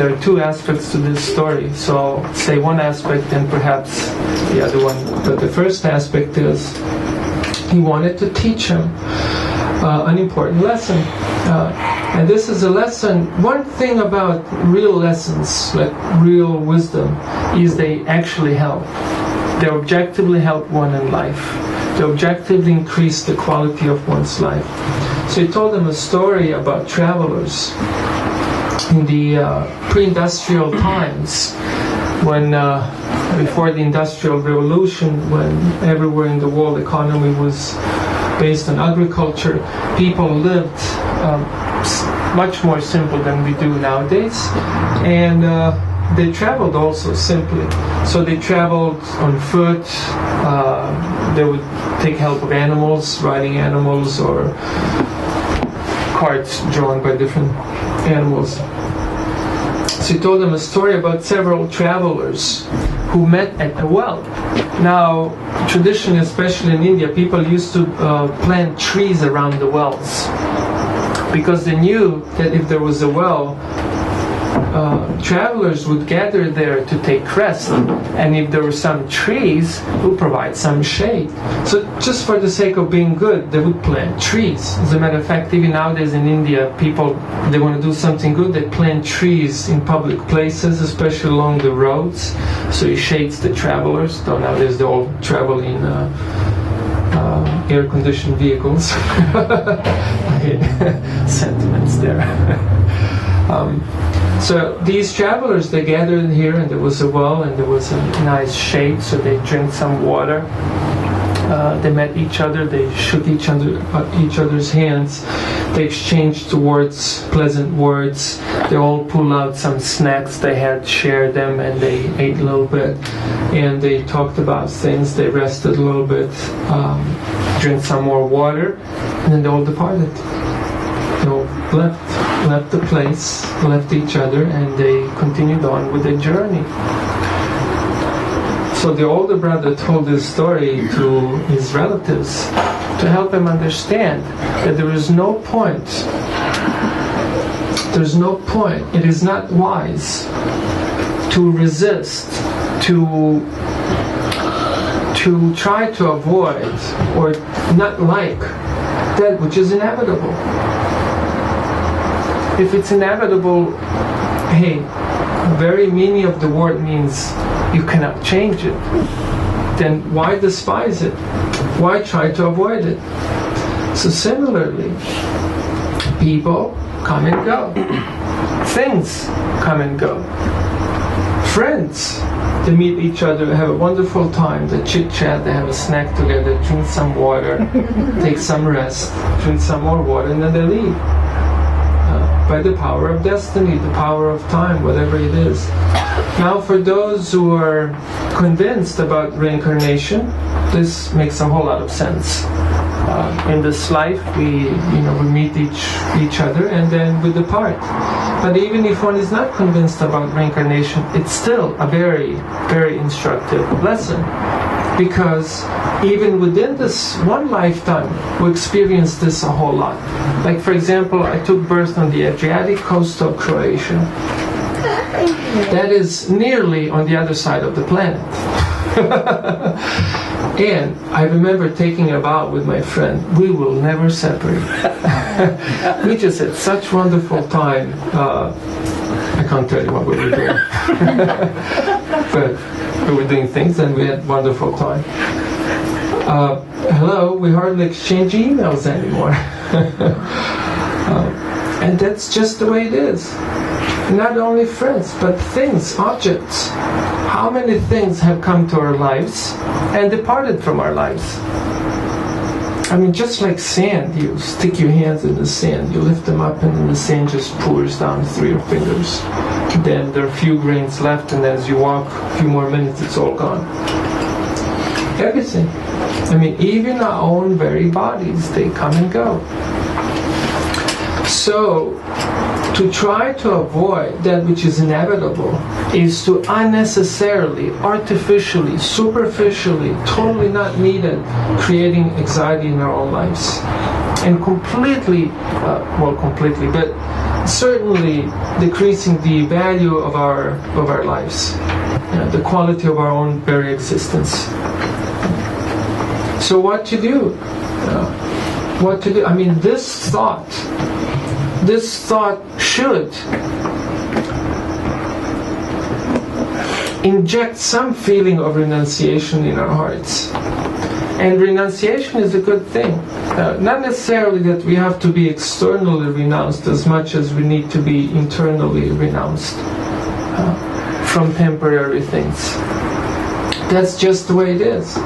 there are two aspects to this story. So I'll say one aspect and perhaps the other one. But the first aspect is he wanted to teach him an important lesson. And this is a lesson, one thing about real lessons, like real wisdom, is they actually help. They objectively help one in life. They objectively increase the quality of one's life. So he told them a story about travelers in the pre-industrial times, when before the Industrial Revolution, when everywhere in the world economy was based on agriculture, people lived much more simple than we do nowadays, and they traveled also simply. So they traveled on foot. They would take help of animals, riding animals, or carts drawn by different animals. So he told them a story about several travelers who met at a well. Now, traditionally, especially in India, people used to plant trees around the wells, because they knew that if there was a well, travelers would gather there to take rest, and if there were some trees, it would provide some shade. So just for the sake of being good, they would plant trees. As a matter of fact, even nowadays in India, people, they want to do something good, they plant trees in public places, especially along the roads, so it shades the travelers. Though nowadays they all travel in air-conditioned vehicles. Sentiments there. So these travelers, they gathered here, and there was a well, and there was a nice shade, so they drank some water. They met each other, they shook each other's hands, they exchanged words, pleasant words. They all pulled out some snacks they had, shared them, and they ate a little bit. And they talked about things, they rested a little bit, drank some more water, and then they all departed. They all left the place, left each other, and they continued on with their journey. So the older brother told this story to his relatives to help them understand that there is no point. There's no point. It is not wise to resist, to try to avoid or not like that which is inevitable. If it's inevitable, hey, the very meaning of the word means you cannot change it. Then why despise it? Why try to avoid it? So similarly, people come and go. Things come and go. Friends, they meet each other, have a wonderful time, they chit-chat, they have a snack together, drink some water, take some rest, drink some more water, and then they leave. By the power of destiny, the power of time, whatever it is. Now, for those who are convinced about reincarnation, this makes a whole lot of sense. In this life, we meet each other and then we depart. But even if one is not convinced about reincarnation, it's still a very, very instructive lesson. Because even within this one lifetime, we experience this a whole lot. Like, for example, I took birth on the Adriatic coast of Croatia. That is nearly on the other side of the planet. And I remember taking a vow with my friend, we will never separate. We just had such wonderful time. I can't tell you what we were doing. But we were doing things and we had wonderful time. Hello, we hardly exchange emails anymore. And that's just the way it is. Not only friends, but things, objects. How many things have come to our lives and departed from our lives? I mean, just like sand, you stick your hands in the sand, you lift them up, and then the sand just pours down through your fingers. Then there are a few grains left, and as you walk a few more minutes, it's all gone. Everything. I mean, even our own very bodies, they come and go. So, to try to avoid that which is inevitable is to unnecessarily, artificially, superficially, totally not needed, creating anxiety in our own lives. And completely, but certainly decreasing the value of our lives, the quality of our own very existence. So what to do? What to do? I mean, this thought should inject some feeling of renunciation in our hearts. And renunciation is a good thing. Not necessarily that we have to be externally renounced as much as we need to be internally renounced from temporary things. That's just the way it is.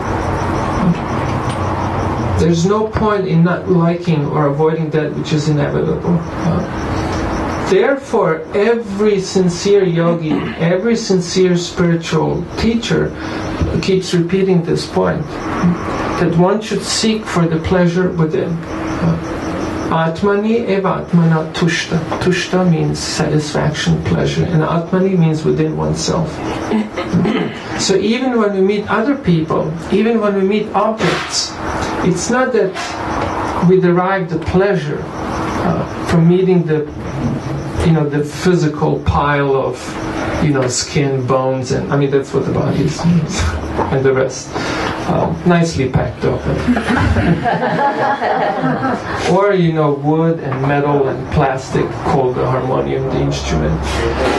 There's no point in not liking or avoiding that which is inevitable. Therefore, every sincere yogi, every sincere spiritual teacher keeps repeating this point, that one should seek for the pleasure within. Atmani eva atmana tushta. Tushta means satisfaction, pleasure, and Atmani means within oneself. So even when we meet other people, even when we meet objects, it's not that we derive the pleasure from meeting the physical pile of, skin, bones, and I mean that's what the body is, and the rest. Nicely packed up. Or, wood and metal and plastic called the harmonium, the instrument.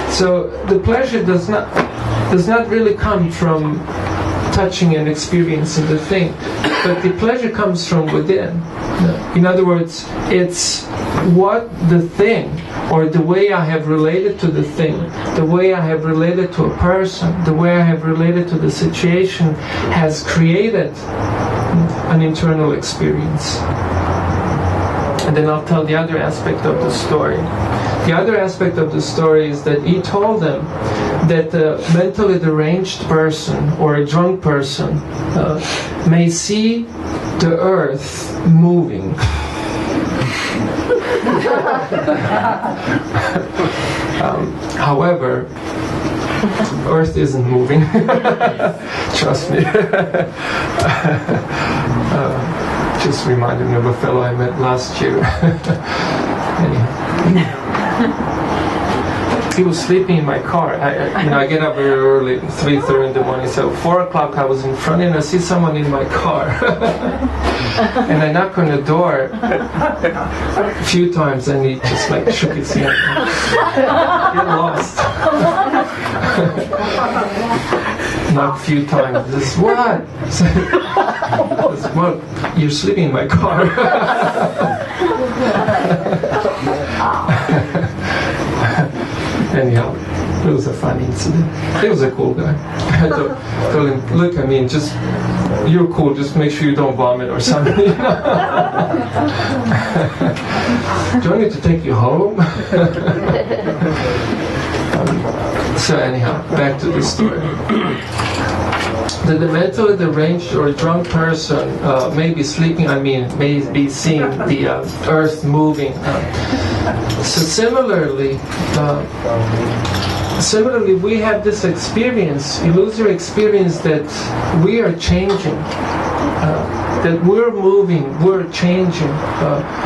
So the pleasure does not really come from touching and experiencing the thing, but the pleasure comes from within. In other words, it's what the thing, or the way I have related to the thing, the way I have related to a person, the way I have related to the situation has created an internal experience. And then I'll tell the other aspect of the story. The other aspect of the story is that he told them that a mentally deranged person or a drunk person may see the earth moving. However, earth isn't moving. Trust me. Just reminded me of a fellow I met last year. He was sleeping in my car. I get up very early, 3:30 in the morning. So 4 o'clock I was in front and I see someone in my car. And I knock on the door a few times and he just shook his head. Get lost. Knock a few times. This what? Well, you're sleeping in my car. Anyhow, it was a fun incident. He was a cool guy. I told him, look, just, you're cool, just make sure you don't vomit or something. Do I need to take you home? So anyhow, back to the story. That the mentally deranged or drunk person may be sleeping, may be seeing the earth moving. So similarly, we have this experience, illusory experience, that we are changing, that we're moving, we're changing,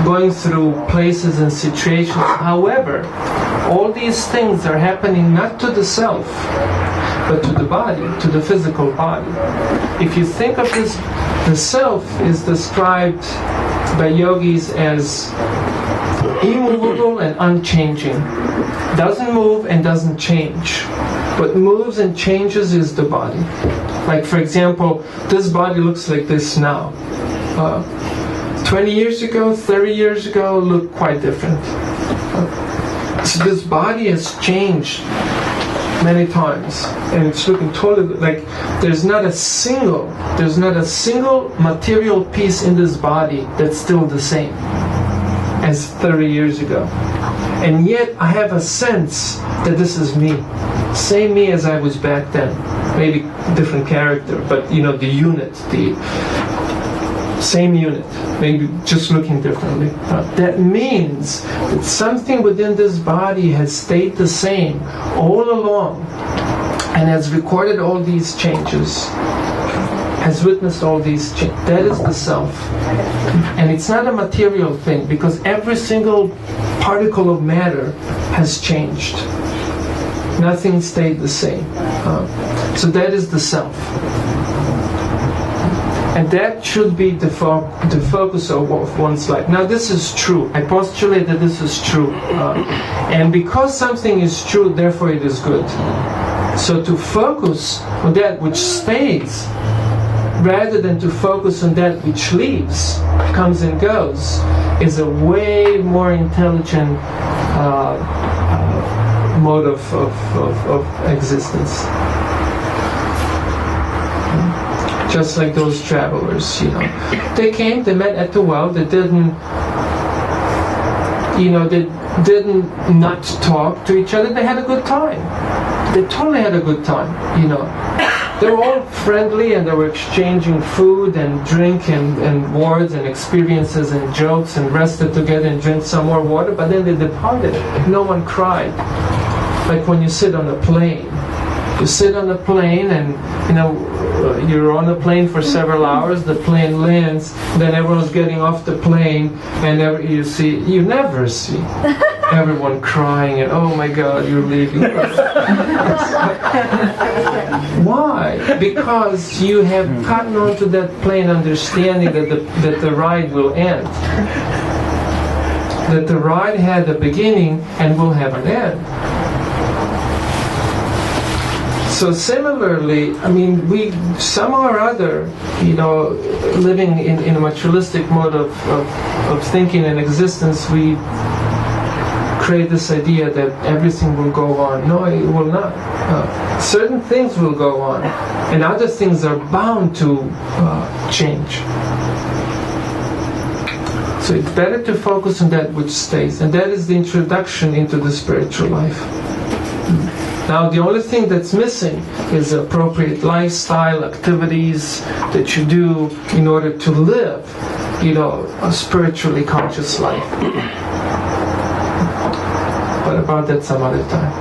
going through places and situations. However, all these things are happening not to the self, but to the body, to the physical body. If you think of this, the self is described by yogis as immovable and unchanging. Doesn't move and doesn't change. What moves and changes is the body. Like, for example, this body looks like this now. 20 years ago, 30 years ago, looked quite different. So this body has changed many times, and it's looking totally like there's not a single material piece in this body that's still the same as 30 years ago. And yet I have a sense that this is me, same me as I was back then, maybe different character, but the unit, the same unit, maybe just looking differently. That means that something within this body has stayed the same all along and has recorded all these changes, has witnessed all these changes. That is the self. And it's not a material thing, because every single particle of matter has changed. Nothing stayed the same. So that is the self. And that should be the focus of one's life. Now this is true. I postulate that this is true. And because something is true, therefore it is good. So to focus on that which stays, rather than to focus on that which leaves, comes and goes, is a way more intelligent mode of existence. Just like those travelers, they came, they met at the well, they didn't not talk to each other, they had a good time. They totally had a good time, They were all friendly and they were exchanging food and drink and words and experiences and jokes and rested together and drank some more water, but then they departed. No one cried. Like when you sit on a plane. You sit on a plane and, you're on a plane for several hours, the plane lands, then everyone's getting off the plane, and you never see everyone crying and, oh my God, you're leaving. Why? Because you have gotten onto that plane understanding that the ride will end. That the ride had a beginning and will have an end. So similarly, we somehow or other, living in a materialistic mode of thinking and existence, we create this idea that everything will go on. No, it will not. Certain things will go on, and other things are bound to change. So it's better to focus on that which stays, and that is the introduction into the spiritual life. Now the only thing that's missing is appropriate lifestyle activities that you do in order to live, a spiritually conscious life. But about that some other time.